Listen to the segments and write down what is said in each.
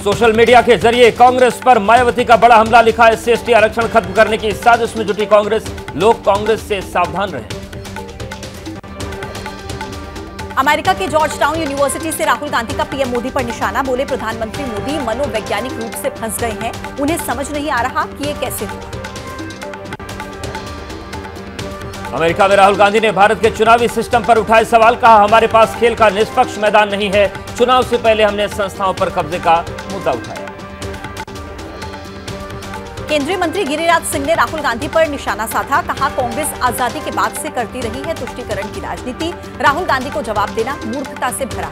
Social media के जरिए कांग्रेस पर मायावती का बड़ा हमला, लिखा SC/ST आरक्षण खत्म करने की साजिश में जुटी कांग्रेस, लोग कांग्रेस से सावधान रहे। अमेरिका के जॉर्ज टाउन यूनिवर्सिटी से राहुल गांधी का पीएम मोदी पर निशाना, बोले प्रधानमंत्री मोदी मनोवैज्ञानिक रूप से फंस गए हैं, उन्हें समझ नहीं आ रहा कि ये कैसे हुआ। अमेरिका में राहुल गांधी ने भारत के चुनावी सिस्टम पर उठाए सवाल, कहा हमारे पास खेल का निष्पक्ष मैदान नहीं है, चुनाव से पहले हमने संस्थाओं पर कब्जे का मुद्दा उठाया। केंद्रीय मंत्री गिरिराज सिंह ने राहुल गांधी पर निशाना साधा, कहा कांग्रेस आजादी के बाद से करती रही है तुष्टीकरण की राजनीति, राहुल गांधी को जवाब देना मूर्खता से भरा।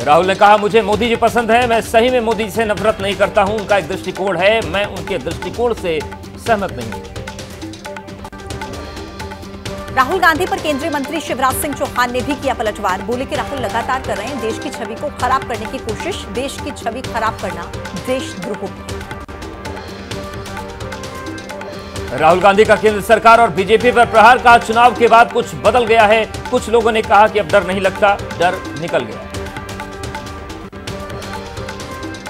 राहुल ने कहा मुझे मोदी जी पसंद है, मैं सही में मोदी जी से नफरत नहीं करता हूं, उनका एक दृष्टिकोण है, मैं उनके दृष्टिकोण से सहमत नहीं हूं। राहुल गांधी पर केंद्रीय मंत्री शिवराज सिंह चौहान ने भी किया पलटवार, बोले कि राहुल लगातार कर रहे हैं देश की छवि को खराब करने की कोशिश, देश की छवि खराब करना देशद्रोह। राहुल गांधी का केंद्र सरकार और बीजेपी पर प्रहार, कहा चुनाव के बाद कुछ बदल गया है, कुछ लोगों ने कहा कि अब डर नहीं लगता, डर निकल गया।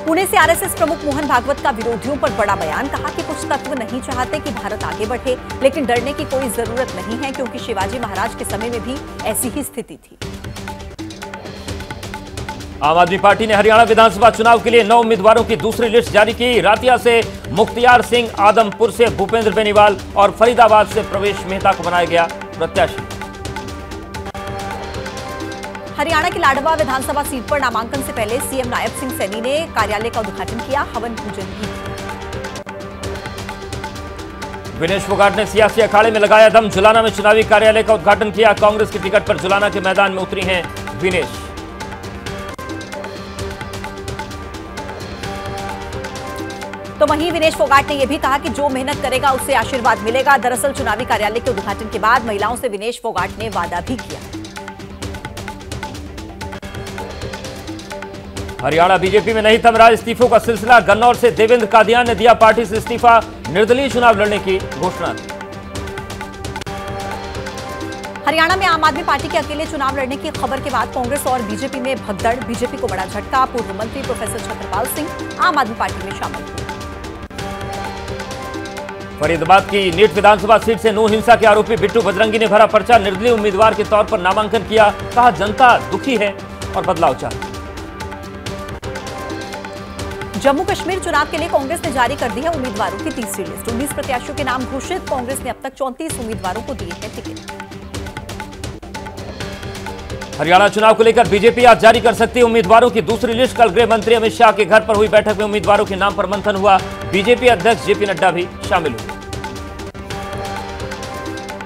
पुणे से आरएसएस प्रमुख मोहन भागवत का विरोधियों पर बड़ा बयान, कहा कि कुछ तत्व नहीं चाहते कि भारत आगे बढ़े, लेकिन डरने की कोई जरूरत नहीं है क्योंकि शिवाजी महाराज के समय में भी ऐसी ही स्थिति थी। आम आदमी पार्टी ने हरियाणा विधानसभा चुनाव के लिए 9 उम्मीदवारों की दूसरी लिस्ट जारी की, रातिया से मुख्तियार सिंह, आदमपुर से भूपेंद्र बेनीवाल और फरीदाबाद से प्रवेश मेहता को बनाया गया प्रत्याशी। हरियाणा की लाडवा विधानसभा सीट पर नामांकन से पहले सीएम नायब सिंह सैनी ने कार्यालय का उद्घाटन किया, हवन पूजन भी। विनेश फोगाट ने सियासी अखाड़े में लगाया दम, जुलाना में चुनावी कार्यालय का उद्घाटन किया, कांग्रेस की टिकट पर जुलाना के मैदान में उतरी हैं विनेश। तो वहीं विनेश फोगाट ने यह भी कहा कि जो मेहनत करेगा उससे आशीर्वाद मिलेगा। दरअसल चुनावी कार्यालय के उद्घाटन के बाद महिलाओं से विनेश फोगाट ने वादा भी किया। हरियाणा बीजेपी में नहीं थम रहा इस्तीफों का सिलसिला, गन्नौर से देवेंद्र कादियान ने दिया पार्टी से इस्तीफा, निर्दलीय चुनाव लड़ने की घोषणा की। हरियाणा में आम आदमी पार्टी के अकेले चुनाव लड़ने की खबर के बाद कांग्रेस और बीजेपी में भगदड़, बीजेपी को बड़ा झटका, पूर्व मंत्री प्रोफेसर छत्रपाल सिंह आम आदमी पार्टी में शामिल हुए। फरीदाबाद की नीट विधानसभा सीट से नौ हिंसा के आरोपी बिट्टू बजरंगी ने भरा पर्चा, निर्दलीय उम्मीदवार के तौर पर नामांकन किया, कहा जनता दुखी है और बदलाव चाहती। जम्मू कश्मीर चुनाव के लिए कांग्रेस ने जारी कर दी है उम्मीदवारों की तीसरी लिस्ट, 19 प्रत्याशियों के नाम घोषित, कांग्रेस ने अब तक 34 उम्मीदवारों को दिए हैं टिकट। हरियाणा चुनाव को लेकर बीजेपी आज जारी कर सकती है उम्मीदवारों की दूसरी लिस्ट, कल गृह मंत्री अमित शाह के घर पर हुई बैठक में उम्मीदवारों के नाम पर मंथन हुआ, बीजेपी अध्यक्ष जेपी नड्डा भी शामिल हुए।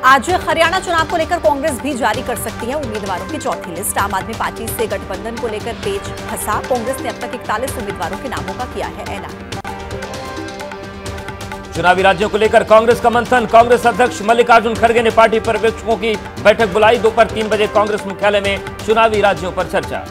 आज हरियाणा चुनाव को लेकर कांग्रेस भी जारी कर सकती है उम्मीदवारों की चौथी लिस्ट, आम आदमी पार्टी से गठबंधन को लेकर पेच फंसा, कांग्रेस ने अब तक 41 उम्मीदवारों के नामों का किया है ऐलान। चुनावी राज्यों को लेकर कांग्रेस का मंथन, कांग्रेस अध्यक्ष मल्लिकार्जुन खड़गे ने पार्टी पर्यवेक्षकों की बैठक बुलाई, दोपहर 3 बजे कांग्रेस मुख्यालय में चुनावी राज्यों पर चर्चा।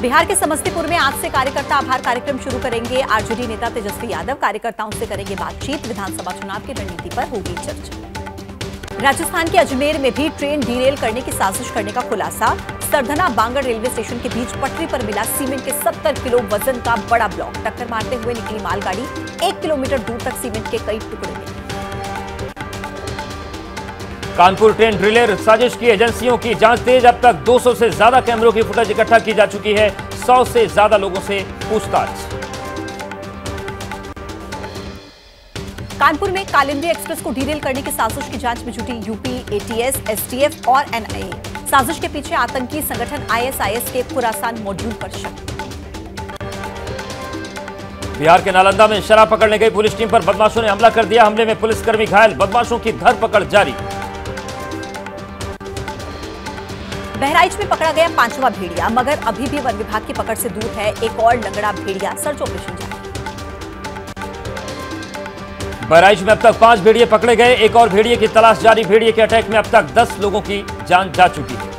बिहार के समस्तीपुर में आज से कार्यकर्ता आभार कार्यक्रम शुरू करेंगे आरजेडी नेता तेजस्वी यादव, कार्यकर्ताओं से करेंगे बातचीत, विधानसभा चुनाव की रणनीति पर होगी चर्चा। राजस्थान के अजमेर में भी ट्रेन डीरेल करने की साजिश करने का खुलासा, सरधना बांगड़ रेलवे स्टेशन के बीच पटरी पर मिला सीमेंट के 70 किलो वजन का बड़ा ब्लॉक, टक्कर मारते हुए निकली मालगाड़ी, 1 किलोमीटर दूर तक सीमेंट के कई टुकड़े मिले। कानपुर ट्रेन ड्रिलेर साजिश की एजेंसियों की जांच तेज, अब तक 200 से ज्यादा कैमरों की फुटेज इकट्ठा की जा चुकी है, 100 से ज्यादा लोगों से पूछताछ। कानपुर में कालिंदी एक्सप्रेस को डीरेल करने की साजिश की जांच में जुटी यूपी, एटीएस, एसटीएफ और एनआईए, साजिश के पीछे आतंकी संगठन आईएसआईएस के खुरासान मॉड्यूल पर शक। बिहार के नालंदा में शराब पकड़ने गई पुलिस टीम पर बदमाशों ने हमला कर दिया, हमले में पुलिसकर्मी घायल, बदमाशों की धरपकड़ जारी। बहराइच में पकड़ा गया 5वां भेड़िया, मगर अभी भी वन विभाग की पकड़ से दूर है एक और लंगड़ा भेड़िया, सर्च ऑपरेशन जारी। बहराइच में अब तक 5 भेड़िए पकड़े गए, एक और भेड़िए की तलाश जारी, भेड़िए के अटैक में अब तक 10 लोगों की जान जा चुकी है।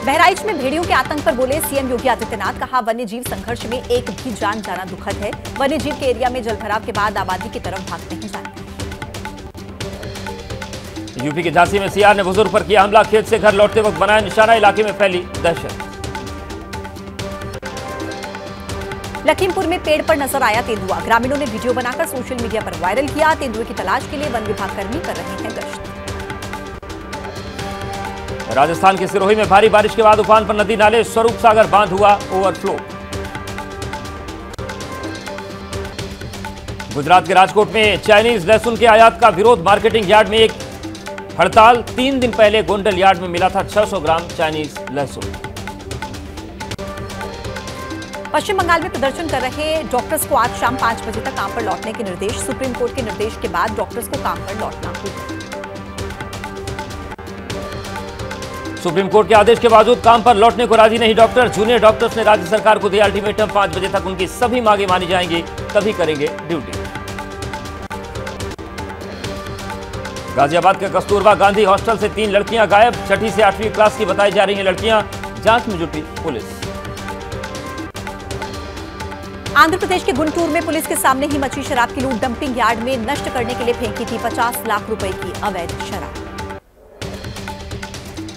बहराइच में भेड़ियों के आतंक पर बोले सीएम योगी आदित्यनाथ, कहा वन्य जीव संघर्ष में एक भी जान जाना दुखद है, वन्य जीव के एरिया में जलभराव के बाद आबादी की तरफ भागते हैं जाने। यूपी के झांसी में सीआर ने बुजुर्ग पर किया हमला, खेत से घर लौटते वक्त बनाया निशाना, इलाके में फैली दहशत। लखीमपुर में पेड़ पर नजर आया तेंदुआ, ग्रामीणों ने वीडियो बनाकर सोशल मीडिया पर वायरल किया। तेंदुए की तलाश के लिए वन विभाग कर्मी कर रहे हैं गश्त। राजस्थान के सिरोही में भारी बारिश के बाद उफान पर नदी नाले, स्वरूप सागर बांध हुआ ओवरफ्लो। गुजरात के राजकोट में चाइनीज लहसुन के आयात का विरोध, मार्केटिंग यार्ड में एक हड़ताल। 3 दिन पहले गोंडल यार्ड में मिला था 600 ग्राम चाइनीज लहसुन। पश्चिम बंगाल में प्रदर्शन कर रहे डॉक्टर्स को आज शाम 5 बजे तक काम पर लौटने के निर्देश। सुप्रीम कोर्ट के निर्देश के बाद डॉक्टर्स को काम पर लौटना होगा। सुप्रीम कोर्ट के आदेश के बावजूद काम पर लौटने को राजी नहीं डॉक्टर। जूनियर डॉक्टर्स ने राज्य सरकार को दिया अल्टीमेटम, 5 बजे तक उनकी सभी मांगे मानी जाएंगी, तभी करेंगे ड्यूटी। गाजियाबाद के कस्तूरबा गांधी हॉस्टल से 3 लड़कियां गायब, 6ठी से 8वीं क्लास की बताई जा रही हैं लड़कियां, जांच में जुटी पुलिस। आंध्र प्रदेश के गुंटूर में पुलिस के सामने ही मची शराब की लूट, डंपिंग यार्ड में नष्ट करने के लिए फेंकी थी 50 लाख रुपए की अवैध शराब।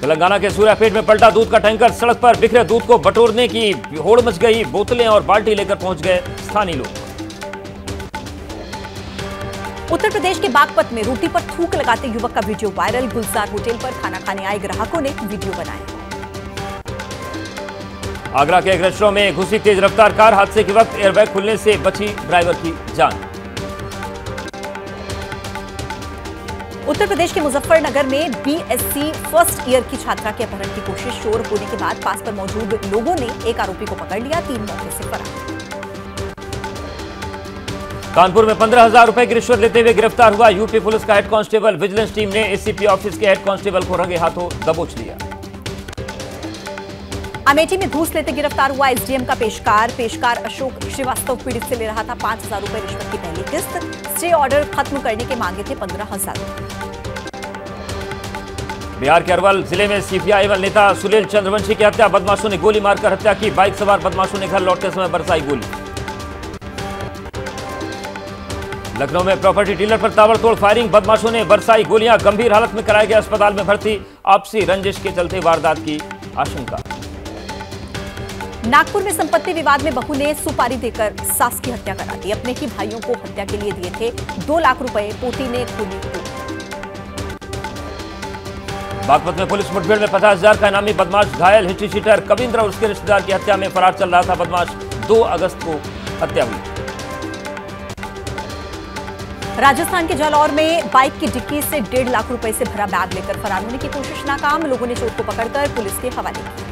तेलंगाना के सूर्यापेट में पलटा दूध का टैंकर, सड़क पर बिखरे दूध को बटोरने की होड़ मच गई, बोतलें और बाल्टी लेकर पहुंच गए स्थानीय लोग। उत्तर प्रदेश के बागपत में रोटी पर थूक लगाते युवक का वीडियो वायरल, गुलजार होटल पर खाना खाने आए ग्राहकों ने वीडियो बनाया। आगरा के एक रेस्टोरेंट में घुसी तेज रफ्तार कार, हादसे के वक्त एयरबैग खुलने से बची ड्राइवर की जान। उत्तर प्रदेश के मुजफ्फरनगर में बीएससी फर्स्ट ईयर की छात्रा के अपहरण की कोशिश, शोर होने के बाद पास पर मौजूद लोगों ने एक आरोपी को पकड़ लिया, 3 मौके से फरार। कानपुर में 15,000 रुपए की रिश्वत लेते हुए गिरफ्तार हुआ यूपी पुलिस का हेड कांस्टेबल, विजिलेंस टीम ने एसीपी ऑफिस के हेड कांस्टेबल को रंगे हाथों दबोच लिया। अमेठी में घूस लेते गिरफ्तार हुआ एसडीएम का पेशकार अशोक श्रीवास्तव पीड़ित से ले रहा था 5,000 रुपए रिश्वत की पहली किस्त, स्टे ऑर्डर खत्म करने के मांगे थे 15,000। बिहार के अरवल जिले में सीपीआई नेता सुनील चंद्रवंशी की हत्या, बदमाशों ने गोली मारकर हत्या की, बाइक सवार बदमाशों ने घर लौटते समय बरसाई गोली। लखनऊ में प्रॉपर्टी डीलर पर ताबड़तोड़ फायरिंग, बदमाशों ने बरसाई गोलियां, गंभीर हालत में कराया गया अस्पताल में भर्ती, आपसी रंजिश के चलते वारदात की आशंका। नागपुर में संपत्ति विवाद में बहू ने सुपारी देकर सास की हत्या करा दी, अपने ही भाइयों को हत्या के लिए दिए थे 2 लाख रुपए, पोती ने खोली तो। बागपत में पुलिस मुठभेड़ में 50,000 का इनामी बदमाश घायल, हिस्ट्री शीटर कविंद्र और उसके रिश्तेदार की हत्या में फरार चल रहा था बदमाश, 2 अगस्त को हत्या हुई। राजस्थान के जालौर में बाइक की डिक्की से 1.5 लाख रुपए से भरा बैग लेकर फरार होने की कोशिश नाकाम, लोगों ने चोर को पकड़कर पुलिस के हवाले किया।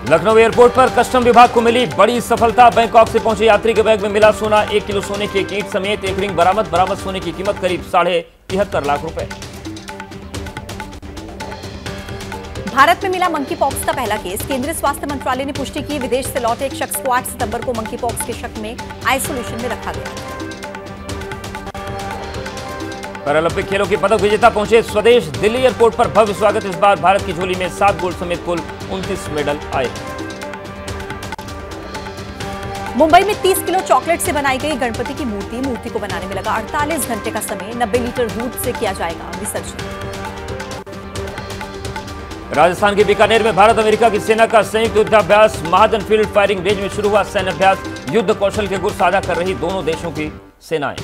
लखनऊ एयरपोर्ट पर कस्टम विभाग को मिली बड़ी सफलता, बैंकॉक से पहुंचे यात्री के बैग में मिला सोना, 1 किलो सोने की एक ईंट समेत एक रिंग बरामद सोने की कीमत करीब 73.5 लाख रुपए। भारत में मिला मंकी पॉक्स का पहला केस, केंद्रीय स्वास्थ्य मंत्रालय ने पुष्टि की, विदेश से लौटे एक शख्स को 8 सितंबर को मंकी पॉक्स के शक में आइसोलेशन में रखा गया। पैरालंपिक खेलों के पदक विजेता पहुंचे स्वदेश, दिल्ली एयरपोर्ट पर भव्य स्वागत, इस बार भारत की झोली में 7 गोल्ड समेत कुल 29 मेडल आए। मुंबई में 30 किलो चॉकलेट से बनाई गई गणपति की मूर्ति को बनाने में लगा 48 घंटे का समय, 90 लीटर दूध से किया जाएगा विसर्जन। राजस्थान के बीकानेर में भारत अमेरिका की सेना का संयुक्त युद्धाभ्यास, महाजन फील्ड फायरिंग रेंज में शुरू हुआ सैन्य अभ्यास, युद्ध कौशल के गुर साझा कर रही दोनों देशों की सेनाएं।